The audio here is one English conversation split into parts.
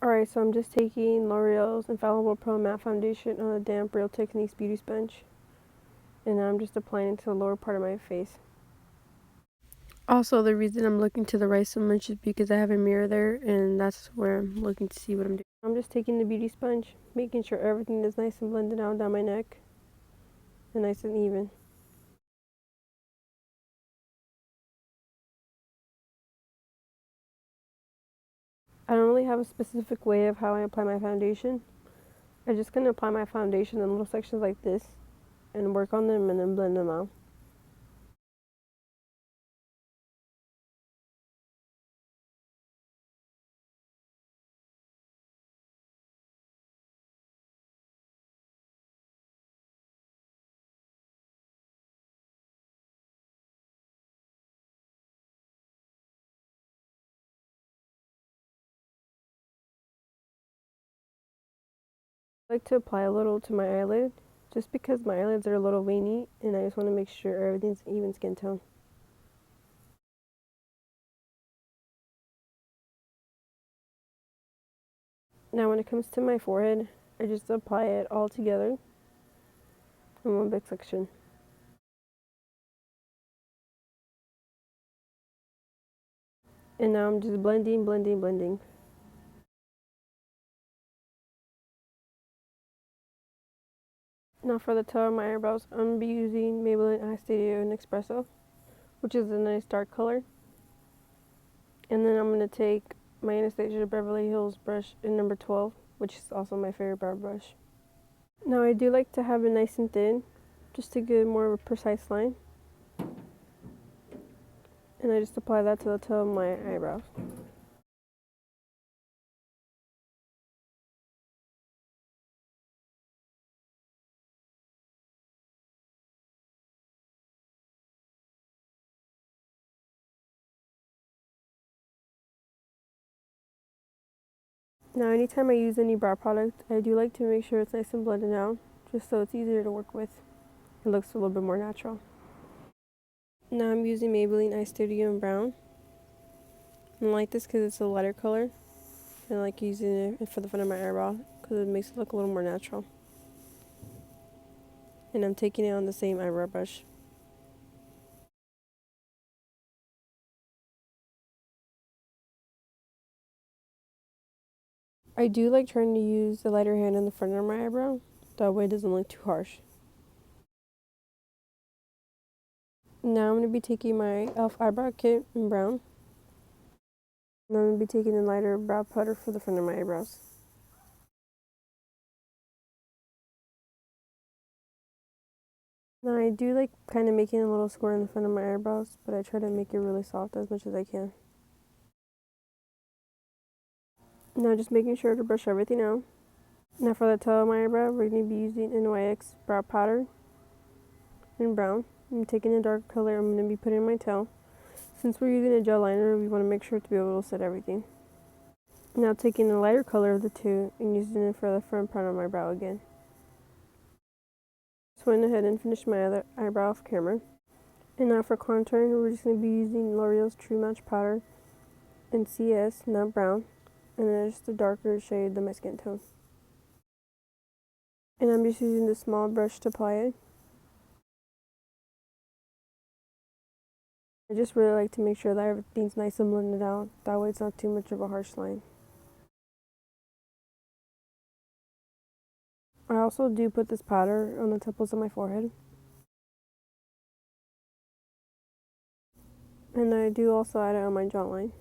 Alright, so I'm just taking L'Oreal's Infallible Pro Matte Foundation on a damp Real Techniques beauty sponge. And I'm just applying it to the lower part of my face. Also, the reason I'm looking to the right so much is because I have a mirror there, and that's where I'm looking to see what I'm doing. I'm just taking the beauty sponge, making sure everything is nice and blended out down my neck, and nice and even. I don't really have a specific way of how I apply my foundation. I'm just going to apply my foundation in little sections like this, and work on them and then blend them out. I like to apply a little to my eyelid, just because my eyelids are a little veiny, and I just want to make sure everything's even skin tone. Now when it comes to my forehead, I just apply it all together in one big section. And now I'm just blending, blending, blending. Now for the top of my eyebrows, I'm going to be using Maybelline Eye Studio Nespresso, which is a nice dark color. And then I'm going to take my Anastasia Beverly Hills brush in number 12, which is also my favorite brow brush. Now I do like to have it nice and thin, just to get more of a precise line. And I just apply that to the top of my eyebrows. Now anytime I use any brow product, I do like to make sure it's nice and blended out, just so it's easier to work with. It looks a little bit more natural. Now I'm using Maybelline Eye Studio in brown. I like this because it's a lighter color. And I like using it for the front of my eyebrow because it makes it look a little more natural. And I'm taking it on the same eyebrow brush. I do like trying to use the lighter hand in the front of my eyebrow. That way it doesn't look too harsh. Now I'm going to be taking my e.l.f. eyebrow kit in brown. And I'm going to be taking the lighter brow powder for the front of my eyebrows. Now I do like kind of making a little square in the front of my eyebrows, but I try to make it really soft as much as I can. Now just making sure to brush everything out. Now for the top of my eyebrow, we're going to be using NYX brow powder in brown. I'm taking a dark color I'm going to be putting in my tail. Since we're using a gel liner, we want to make sure to be able to set everything. Now taking the lighter color of the two and using it for the front part of my brow again. Just went ahead and finished my other eyebrow off camera. And now for contouring, we're just going to be using L'Oreal's True Match powder in CS, not brown. And then just a darker shade than my skin tone. And I'm just using the small brush to apply it. I just really like to make sure that everything's nice and blended out. That way it's not too much of a harsh line. I also do put this powder on the temples of my forehead. And I do also add it on my jawline.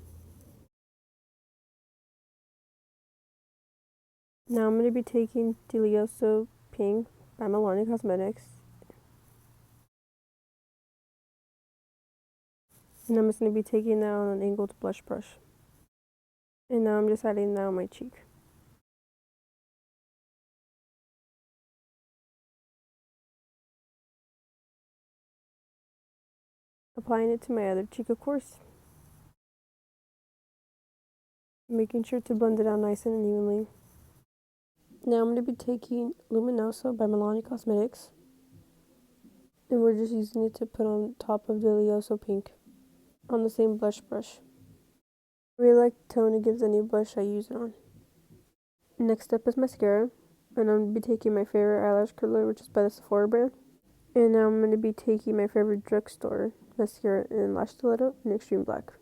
Now I'm going to be taking Delioso Pink by Milani Cosmetics. And I'm just going to be taking that on an angled blush brush. And now I'm just adding that on my cheek. Applying it to my other cheek, of course. Making sure to blend it out nice and evenly. Now I'm going to be taking Luminoso by Milani Cosmetics. And we're just using it to put on top of Delioso Pink on the same blush brush. I really like the tone it gives any blush I use it on. Next up is mascara, and I'm going to be taking my favorite eyelash curler, which is by the Sephora brand. And now I'm going to be taking my favorite drugstore mascara in Lash Stiletto in Extreme Black.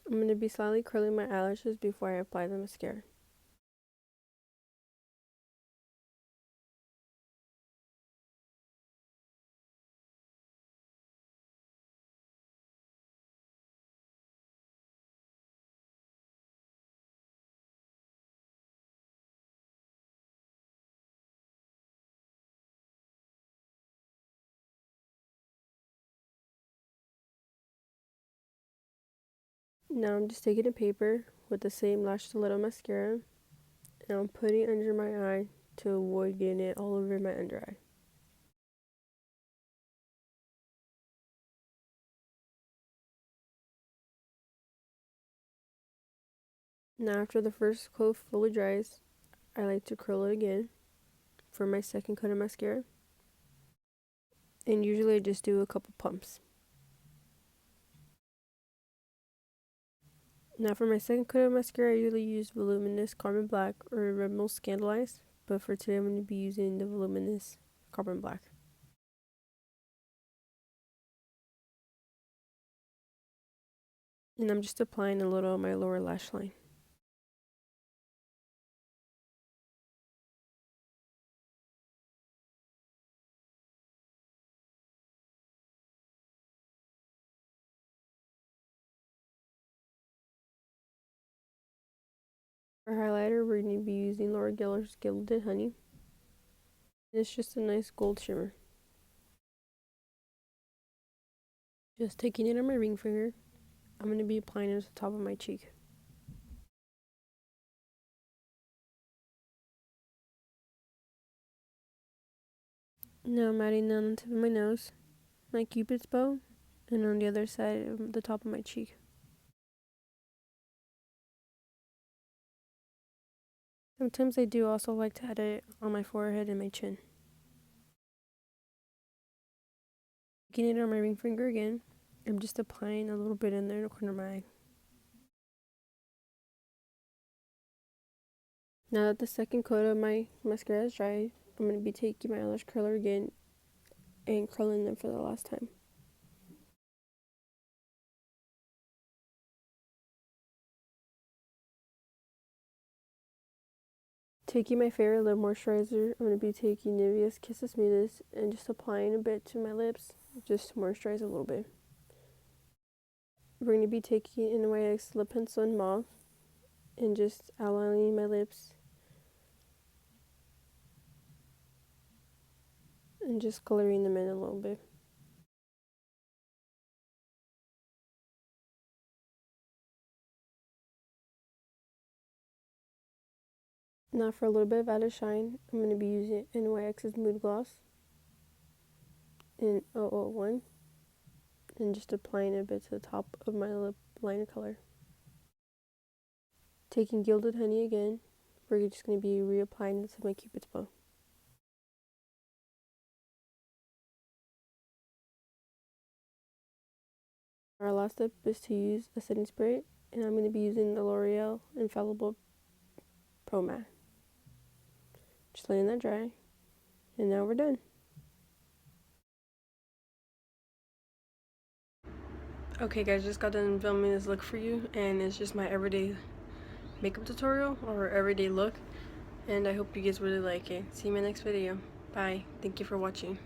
I'm going to be slightly curling my eyelashes before I apply the mascara. Now I'm just taking a paper with the same Lash Stiletto mascara, and I'm putting it under my eye to avoid getting it all over my under eye. Now after the first coat fully dries, I like to curl it again for my second coat of mascara. And usually I just do a couple pumps. Now for my second coat of mascara, I usually use Voluminous Carbon Black or Rimmel Scandaleyes, but for today I'm going to be using the Voluminous Carbon Black. And I'm just applying a little on my lower lash line. For highlighter, we're going to be using Laura Geller's Gilded Honey. It's just a nice gold shimmer. Just taking it on my ring finger, I'm going to be applying it to the top of my cheek. Now I'm adding that on the tip of my nose, my cupid's bow, and on the other side of the top of my cheek. Sometimes I do also like to add it on my forehead and my chin. Taking it on my ring finger again, I'm just applying a little bit in there in the corner of my eye. Now that the second coat of my mascara is dry, I'm going to be taking my eyelash curler again and curling them for the last time. Taking my favorite lip moisturizer, I'm going to be taking Nivea's Kiss of Smoothness and just applying a bit to my lips, just to moisturize a little bit. We're going to be taking NYX Lip Pencil in Mauve and just outlining my lips and just coloring them in a little bit. Now for a little bit of added shine, I'm going to be using NYX's Mood Gloss in 001 and just applying a bit to the top of my lip liner color. Taking Gilded Honey again, we're just going to be reapplying this to my cupid's bow. Our last step is to use a setting spray, and I'm going to be using the L'Oreal Infallible Pro Matte. Just letting that dry, and now we're done. Okay guys, just got done filming this look for you, and it's just my everyday makeup tutorial or everyday look, and I hope you guys really like it. See you in my next video. Bye. Thank you for watching.